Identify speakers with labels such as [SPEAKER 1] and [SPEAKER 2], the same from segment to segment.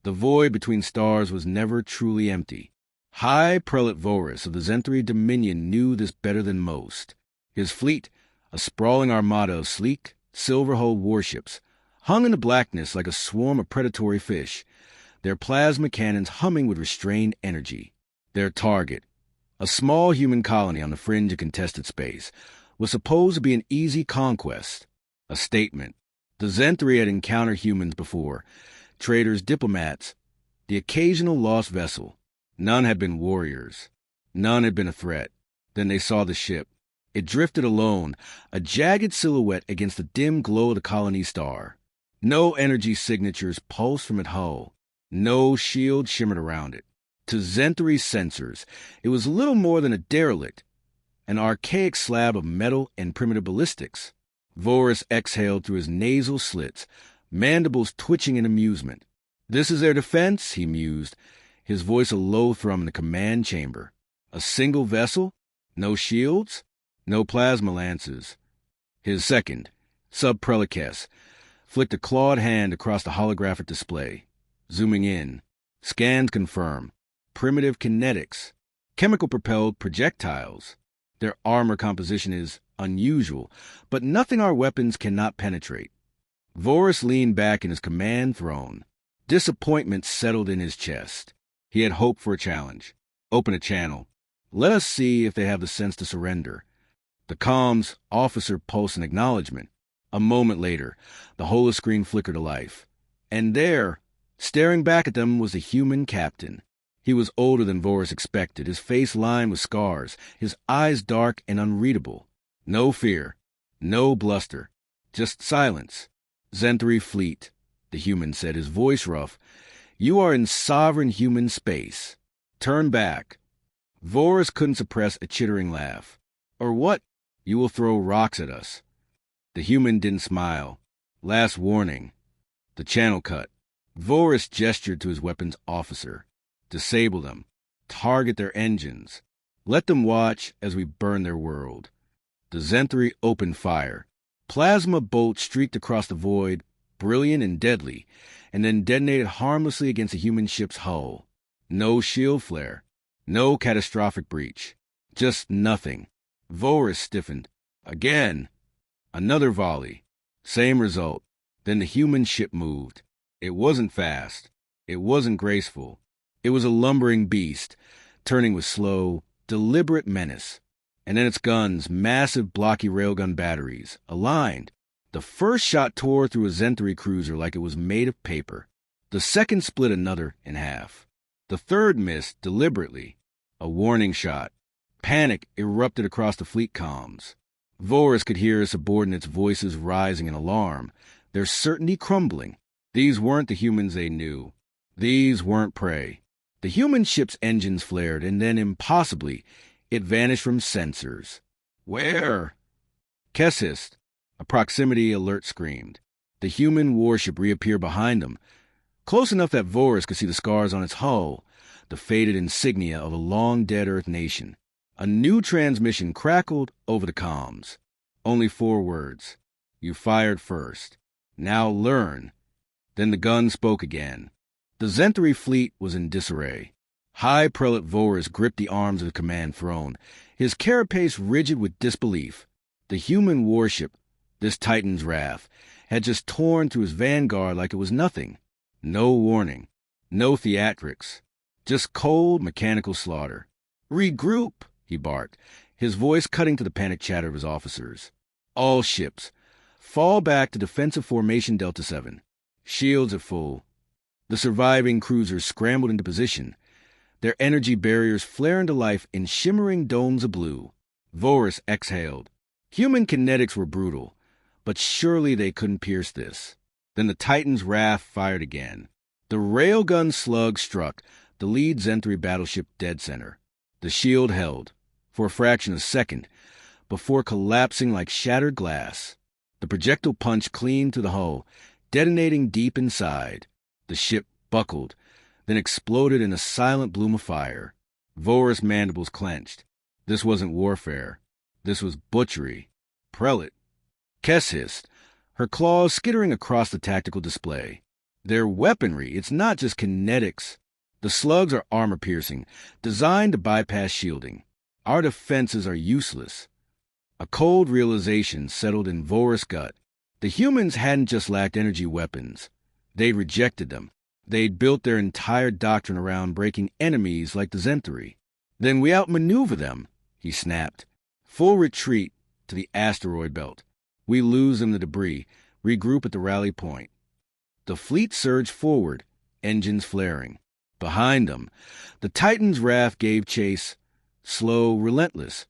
[SPEAKER 1] The void between stars was never truly empty. High Prelate Vorus of the Zenthri Dominion knew this better than most. His fleet, a sprawling armada of sleek, silver-hulled warships, hung in the blackness like a swarm of predatory fish, their plasma cannons humming with restrained energy. Their target, a small human colony on the fringe of contested space, was supposed to be an easy conquest. A statement. The Zenthri had encountered humans before, traders, diplomats, the occasional lost vessel. None had been warriors. None had been a threat. Then they saw the ship. It drifted alone, a jagged silhouette against the dim glow of the colony star. No energy signatures pulsed from its hull. No shield shimmered around it. To Zenthri's sensors, it was little more than a derelict, an archaic slab of metal and primitive ballistics. Vorus exhaled through his nasal slits, mandibles twitching in amusement. This is their defense, he mused, his voice a low thrum in the command chamber. A single vessel? No shields? No plasma lances. His second, Sub-Prelicus, flicked a clawed hand across the holographic display. Zooming in. Scans confirm. Primitive kinetics. Chemical-propelled projectiles. Their armor composition is unusual, but nothing our weapons cannot penetrate. Vorus leaned back in his command throne. Disappointment settled in his chest. He had hoped for a challenge. Open a channel. Let us see if they have the sense to surrender. The comms officer pulsed an acknowledgement. A moment later, the holoscreen flickered to life. And there, staring back at them, was the human captain. He was older than Vorus expected, his face lined with scars, his eyes dark and unreadable. No fear, no bluster, just silence. Zenthri fleet, the human said, his voice rough. You are in sovereign human space. Turn back. Vorus couldn't suppress a chittering laugh. Or what? You will throw rocks at us. The human didn't smile. Last warning. The channel cut. Vorus gestured to his weapons officer. Disable them. Target their engines. Let them watch as we burn their world. The Zenthri opened fire. Plasma bolts streaked across the void, brilliant and deadly, and then detonated harmlessly against the human ship's hull. No shield flare. No catastrophic breach. Just nothing. Vorus stiffened. Again. Another volley. Same result. Then the human ship moved. It wasn't fast. It wasn't graceful. It was a lumbering beast, turning with slow, deliberate menace. And then its guns, massive blocky railgun batteries, aligned. The first shot tore through a Zenthri cruiser like it was made of paper. The second split another in half. The third missed deliberately. A warning shot. Panic erupted across the fleet comms. Vorus could hear his subordinates' voices rising in alarm, their certainty crumbling. These weren't the humans they knew. These weren't prey. The human ship's engines flared, and then, impossibly, it vanished from sensors. Where? Kessis, a proximity alert screamed. The human warship reappeared behind them, close enough that Vorus could see the scars on its hull, the faded insignia of a long-dead Earth nation. A new transmission crackled over the comms. Only 4 words. You fired first. Now learn. Then the gun spoke again. The Zenthri fleet was in disarray. High Prelate Vorus gripped the arms of the command throne, his carapace rigid with disbelief. The human warship, this Titan's wrath, had just torn through his vanguard like it was nothing. No warning. No theatrics. Just cold, mechanical slaughter. Regroup, he barked, his voice cutting to the panicked chatter of his officers. All ships, fall back to defensive formation Delta 7. Shields at full. The surviving cruisers scrambled into position, their energy barriers flaring to life in shimmering domes of blue. Vorus exhaled. Human kinetics were brutal, but surely they couldn't pierce this. Then the Titan's wrath fired again. The railgun slug struck the lead Zenthri battleship dead center. The shield held, for a fraction of a second, before collapsing like shattered glass. The projectile punched clean through the hull, detonating deep inside. The ship buckled, then exploded in a silent bloom of fire. Vorus' mandibles clenched. This wasn't warfare. This was butchery. Prelate. Kes hissed, her claws skittering across the tactical display. Their weaponry, it's not just kinetics. The slugs are armor-piercing, designed to bypass shielding. Our defenses are useless. A cold realization settled in Vorus' gut. The humans hadn't just lacked energy weapons. They'd rejected them. They'd built their entire doctrine around breaking enemies like the Zentri. Then we outmaneuver them, he snapped. Full retreat to the asteroid belt. We lose them to debris, regroup at the rally point. The fleet surged forward, engines flaring. Behind them, the Titan's Wrath gave chase, slow, relentless,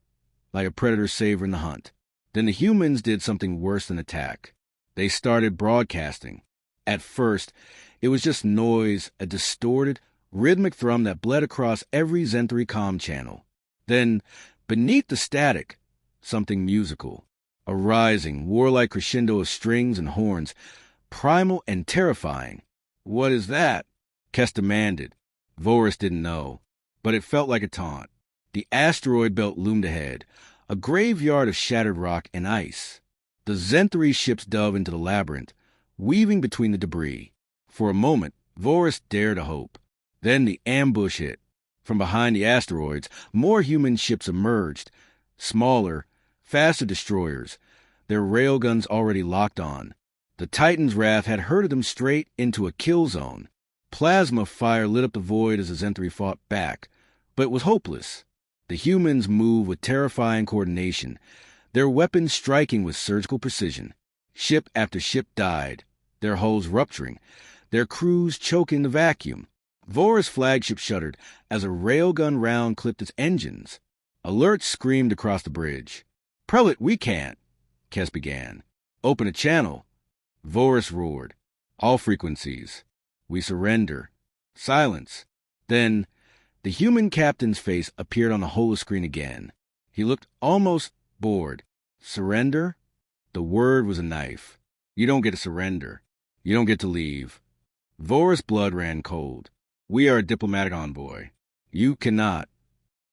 [SPEAKER 1] like a predator savoring the hunt. Then the humans did something worse than attack. They started broadcasting. At first, it was just noise, a distorted, rhythmic thrum that bled across every Zentri comm channel. Then, beneath the static, something musical. A rising, warlike crescendo of strings and horns, primal and terrifying. "What is that?" Kess demanded. Vorus didn't know, but it felt like a taunt. The asteroid belt loomed ahead, a graveyard of shattered rock and ice. The Zentri ships dove into the labyrinth, weaving between the debris. For a moment, Vorus dared a hope. Then the ambush hit. From behind the asteroids, more human ships emerged, smaller, faster destroyers, their railguns already locked on. The Titan's Wrath had herded them straight into a kill zone. Plasma fire lit up the void as the Zentri fought back, but it was hopeless. The humans moved with terrifying coordination, their weapons striking with surgical precision. Ship after ship died, their hulls rupturing, their crews choking the vacuum. Vorus' flagship shuddered as a railgun round clipped its engines. Alert screamed across the bridge. "Prelate, we can't," Kess began. "Open a channel." Vorus roared. "All frequencies. We surrender." Silence. Then, the human captain's face appeared on the holoscreen again. He looked almost bored. "Surrender?" The word was a knife. "You don't get to surrender. You don't get to leave." Vorus' blood ran cold. "We are a diplomatic envoy. You cannot."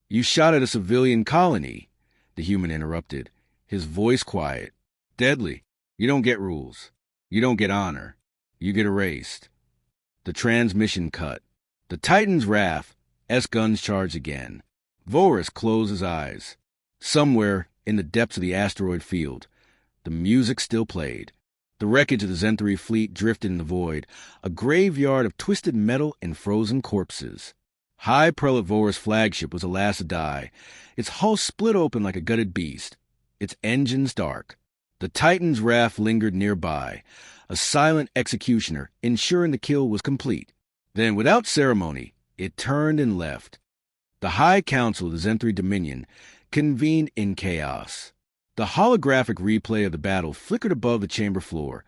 [SPEAKER 1] "You shot at a civilian colony," the human interrupted, his voice quiet. "Deadly. You don't get rules. You don't get honor. You get erased." The transmission cut. The Titan's Wrath, S-guns charged again. Vorus closed his eyes. Somewhere in the depths of the asteroid field, the music still played. The wreckage of the Zentri fleet drifted in the void, a graveyard of twisted metal and frozen corpses. High Prelate Vorus' flagship was the last to die, its hull split open like a gutted beast, its engines dark. The Titan's Wrath lingered nearby, a silent executioner, ensuring the kill was complete. Then, without ceremony, it turned and left. The High Council of the Zentri Dominion convened in chaos. The holographic replay of the battle flickered above the chamber floor,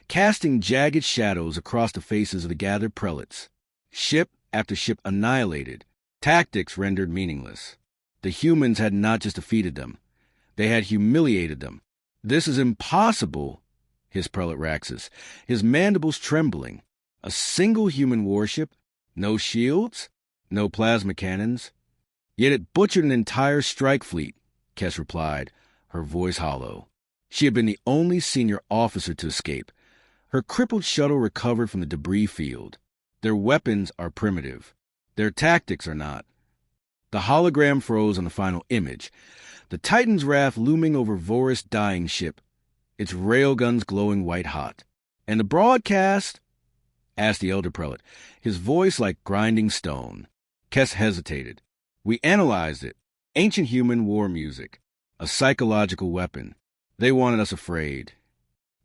[SPEAKER 1] casting jagged shadows across the faces of the gathered prelates. Ship after ship annihilated, tactics rendered meaningless. The humans had not just defeated them, they had humiliated them. "This is impossible," hissed Prelate Raxus, his mandibles trembling. "A single human warship? No shields? No plasma cannons?" "Yet it butchered an entire strike fleet," Kess replied, her voice hollow. She had been the only senior officer to escape. Her crippled shuttle recovered from the debris field. Their weapons are primitive. Their tactics are not. The hologram froze on the final image, the Titan's Wrath looming over Vorus' dying ship, its railguns glowing white-hot. "And the broadcast?" asked the elder prelate, his voice like grinding stone. Kess hesitated. "We analyzed it. Ancient human war music. A psychological weapon. They wanted us afraid."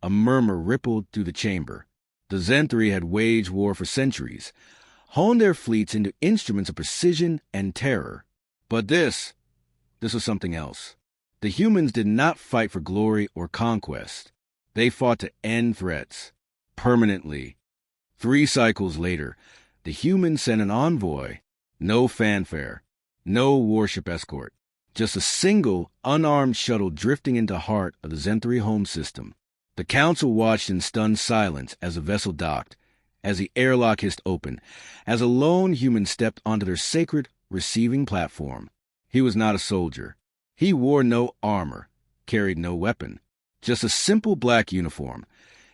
[SPEAKER 1] A murmur rippled through the chamber. The Zentri had waged war for centuries, honed their fleets into instruments of precision and terror. But this was something else. The humans did not fight for glory or conquest. They fought to end threats. Permanently. 3 cycles later, the humans sent an envoy. No fanfare. No warship escort. Just a single, unarmed shuttle drifting into the heart of the Zentri home system. The council watched in stunned silence as the vessel docked, as the airlock hissed open, as a lone human stepped onto their sacred receiving platform. He was not a soldier. He wore no armor, carried no weapon, just a simple black uniform.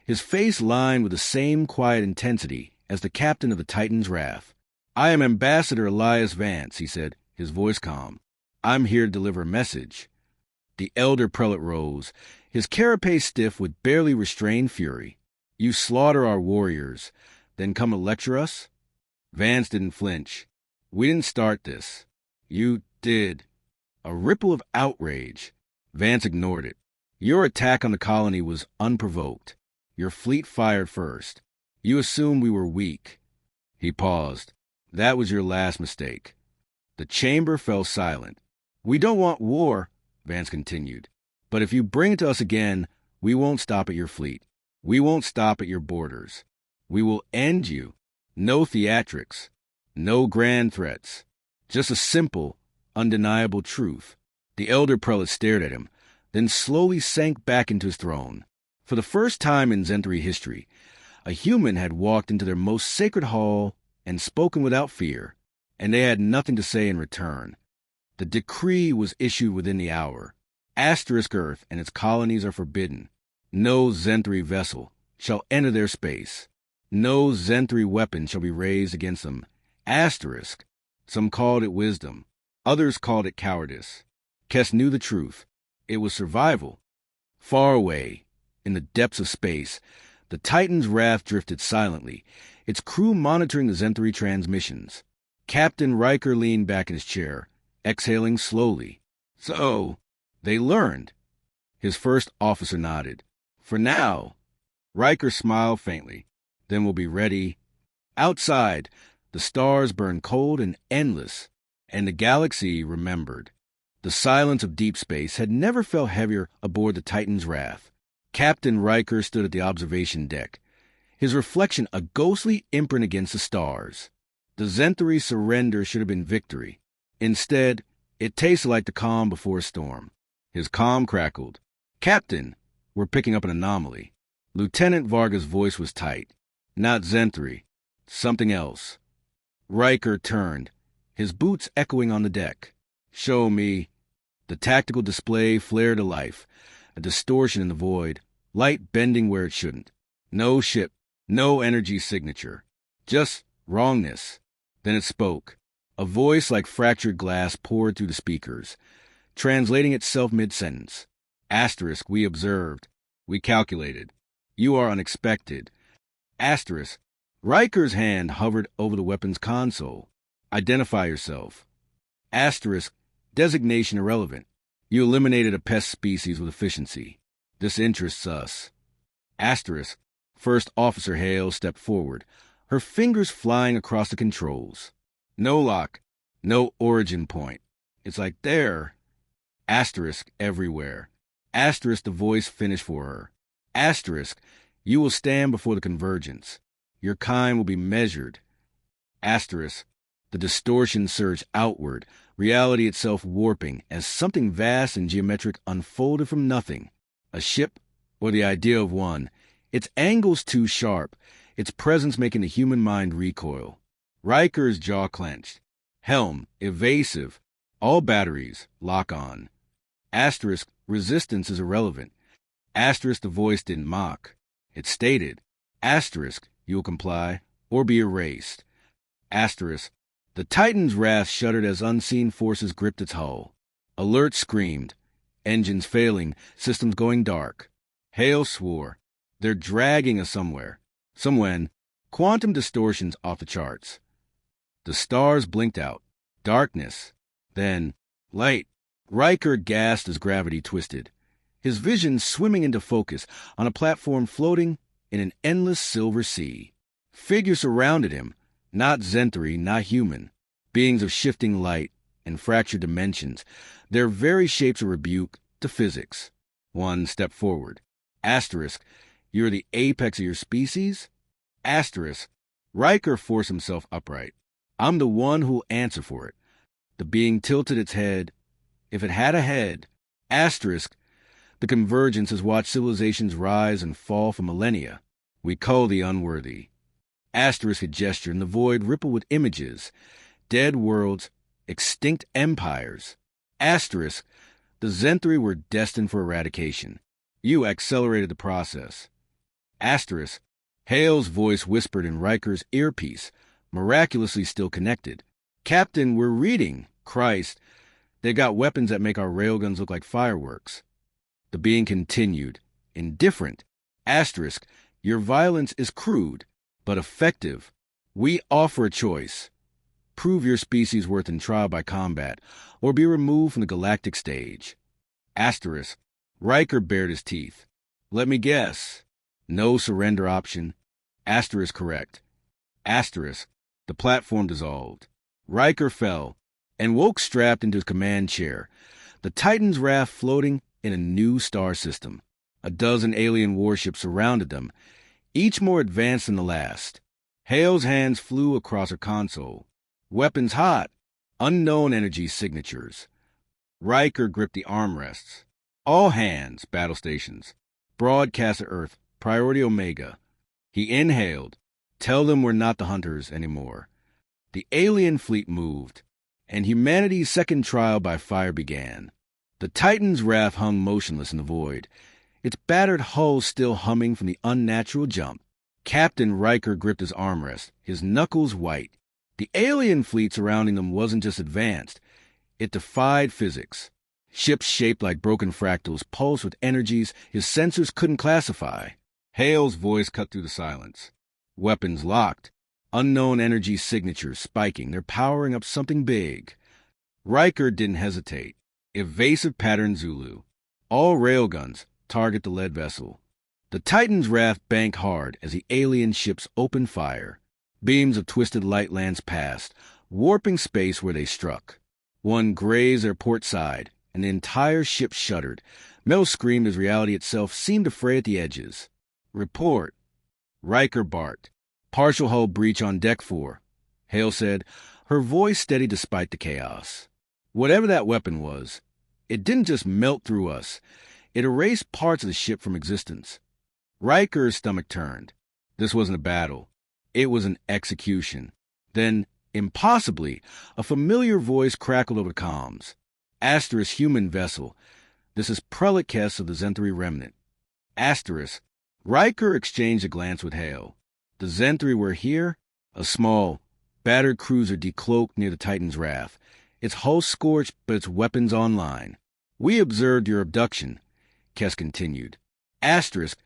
[SPEAKER 1] his face lined with the same quiet intensity as the captain of the Titan's Wrath. "I am Ambassador Elias Vance," he said, his voice calm. "I'm here to deliver a message." The elder prelate rose, his carapace stiff with barely restrained fury. "You slaughter our warriors, then come to lecture us?" Vance didn't flinch. "We didn't start this. You did." A ripple of outrage. Vance ignored it. "Your attack on the colony was unprovoked. Your fleet fired first. You assumed we were weak." He paused. "That was your last mistake." The chamber fell silent. "We don't want war," Vance continued. "But if you bring it to us again, we won't stop at your fleet. We won't stop at your borders. We will end you. No theatrics. No grand threats. Just a simple, undeniable truth." The elder prelate stared at him, then slowly sank back into his throne. For the first time in Zentri history, a human had walked into their most sacred hall and spoken without fear, and they had nothing to say in return. The decree was issued within the hour. Asterisk Earth and its colonies are forbidden. No Zentri vessel shall enter their space. No Zentri weapon shall be raised against them. Asterisk. Some called it wisdom. Others called it cowardice. Kess knew the truth. It was survival. Far away, in the depths of space, the Titan's Wrath drifted silently, its crew monitoring the Zentri transmissions. Captain Riker leaned back in his chair, exhaling slowly. "So, they learned." His first officer nodded. "For now." Riker smiled faintly. "Then we'll be ready." Outside, the stars burned cold and endless, and the galaxy remembered. The silence of deep space had never felt heavier aboard the Titan's Wrath. Captain Riker stood at the observation deck, his reflection a ghostly imprint against the stars. The Zentri surrender should have been victory. Instead, it tasted like the calm before a storm. His calm crackled. "Captain, we're picking up an anomaly." Lieutenant Varga's voice was tight. "Not Zentri. Something else." Riker turned, his boots echoing on the deck. "Show me." The tactical display flared to life, a distortion in the void, light bending where it shouldn't. No ship, no energy signature. Just wrongness. Then it spoke. A voice like fractured glass poured through the speakers, translating itself mid-sentence. Asterisk, we observed. We calculated. You are unexpected. Asterisk. Riker's hand hovered over the weapon's console. Identify yourself. Asterisk. Designation irrelevant. You eliminated a pest species with efficiency. This interests us. Asterisk. First Officer Hale stepped forward, her fingers flying across the controls. "No lock. No origin point. It's like there." Asterisk everywhere. Asterisk the voice finished for her. Asterisk. You will stand before the convergence. Your kind will be measured. Asterisk. The distortion surged outward, reality itself warping as something vast and geometric unfolded from nothing. A ship, or the idea of one, its angles too sharp, its presence making the human mind recoil. Riker's jaw clenched. Helm, evasive. All batteries, lock on. Asterisk, resistance is irrelevant. Asterisk, the voice didn't mock. It stated, asterisk, you will comply, or be erased. Asterisk, the Titan's Wrath shuddered as unseen forces gripped its hull. Alert screamed. Engines failing, systems going dark. Hale swore. They're dragging us somewhere. Somewhen. Quantum distortions off the charts. The stars blinked out. Darkness. Then, light. Riker gasped as gravity twisted, his vision swimming into focus on a platform floating in an endless silver sea. Figures surrounded him, not Zentri, not human, beings of shifting light and fractured dimensions, their very shapes a rebuke to physics. One stepped forward. Asterisk, you're the apex of your species? Asterisk, Riker forced himself upright. I'm the one who'll answer for it. The being tilted its head. If it had a head. Asterisk, the convergence has watched civilizations rise and fall for millennia. We cull the unworthy. Asterisk had gestured, and the void rippled with images. Dead worlds, extinct empires. Asterisk, the Zentri were destined for eradication. You accelerated the process. Asterisk. Hale's voice whispered in Riker's earpiece, miraculously still connected. Captain, we're reading. Christ. They've got weapons that make our railguns look like fireworks. The being continued. Indifferent. Asterisk. Your violence is crude, but effective. We offer a choice. Prove your species worth in trial by combat, or be removed from the galactic stage. Asterisk. Riker bared his teeth. Let me guess. No surrender option. Asterisk correct. Asterisk. The platform dissolved. Riker fell and woke strapped into his command chair, the Titan's raft floating in a new star system. A dozen alien warships surrounded them, each more advanced than the last. Hale's hands flew across her console. Weapons hot. Unknown energy signatures. Riker gripped the armrests. All hands, battle stations. Broadcast to Earth, priority Omega. He inhaled. Tell them we're not the hunters anymore. The alien fleet moved, and humanity's second trial by fire began. The Titan's raft hung motionless in the void, its battered hull still humming from the unnatural jump. Captain Riker gripped his armrest, his knuckles white. The alien fleet surrounding them wasn't just advanced. It defied physics. Ships shaped like broken fractals pulsed with energies his sensors couldn't classify. Hale's voice cut through the silence. Weapons locked. Unknown energy signatures spiking. They're powering up something big. Riker didn't hesitate. Evasive pattern Zulu. All railguns target the lead vessel. The Titan's raft banked hard as the alien ships opened fire. Beams of twisted light lanced past, warping space where they struck. One grazed their port side, and the entire ship shuddered. Mel screamed as reality itself seemed to fray at the edges. Report. Riker barked. Partial hull breach on deck 4. Hale said, her voice steady despite the chaos. Whatever that weapon was, it didn't just melt through us. It erased parts of the ship from existence. Riker's stomach turned. This wasn't a battle. It was an execution. Then, impossibly, a familiar voice crackled over the comms. Asterisk human vessel. This is Prelate Kess of the Zenthari Remnant. Asterisk. Riker exchanged a glance with Hale. The Zenthari were here, a small, battered cruiser decloaked near the Titan's raft, its hull scorched but its weapons online. We observed your abduction, Kess continued. Asterisk.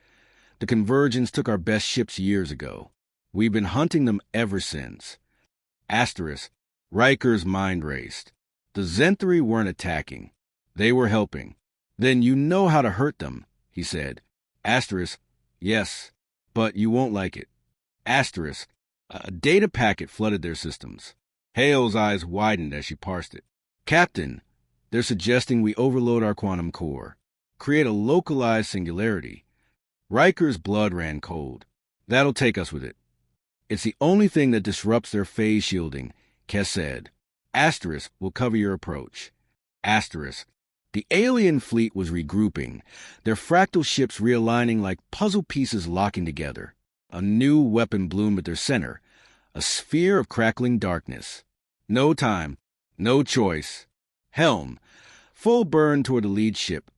[SPEAKER 1] The Convergence took our best ships years ago. We've been hunting them ever since. Asterisk. Riker's mind raced. The Zenthari weren't attacking. They were helping. Then you know how to hurt them, he said. Asterisk. Yes, but you won't like it. Asterisk. A data packet flooded their systems. Hale's eyes widened as she parsed it. Captain, they're suggesting we overload our quantum core. Create a localized singularity. Riker's blood ran cold. That'll take us with it. It's the only thing that disrupts their phase shielding, Kess said. Asterisk will cover your approach. Asterisk. The alien fleet was regrouping, their fractal ships realigning like puzzle pieces locking together. A new weapon bloomed at their center, a sphere of crackling darkness. No time, no choice. Helm, full burn toward the lead ship,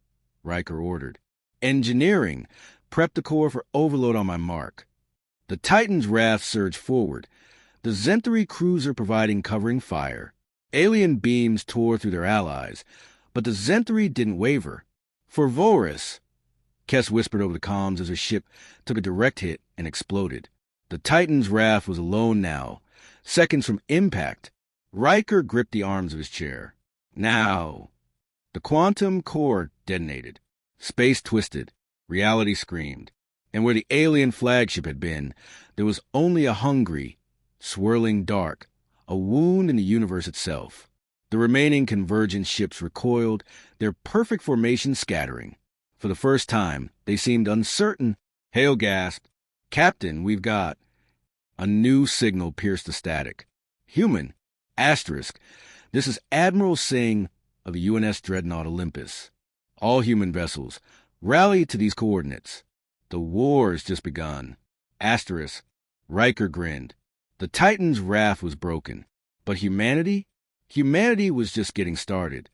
[SPEAKER 1] Riker ordered. Engineering, prep the core for overload on my mark. The Titan's raft surged forward, the Zenthari cruiser providing covering fire. Alien beams tore through their allies, but the Zenthari didn't waver. For Voris, Kess whispered over the comms as her ship took a direct hit and exploded. The Titan's raft was alone now, seconds from impact. Riker gripped the arms of his chair. Now. The quantum core detonated. Space twisted. Reality screamed. And where the alien flagship had been, there was only a hungry, swirling dark, a wound in the universe itself. The remaining Convergence ships recoiled, their perfect formation scattering. For the first time, they seemed uncertain. Hale gasped. Captain, we've got... A new signal pierced the static. Human. Asterisk. This is Admiral Singh of the UNS Dreadnought Olympus. All human vessels, rally to these coordinates. The war's just begun. Asterisk. Riker grinned. The Titan's wrath was broken. But humanity? Humanity was just getting started.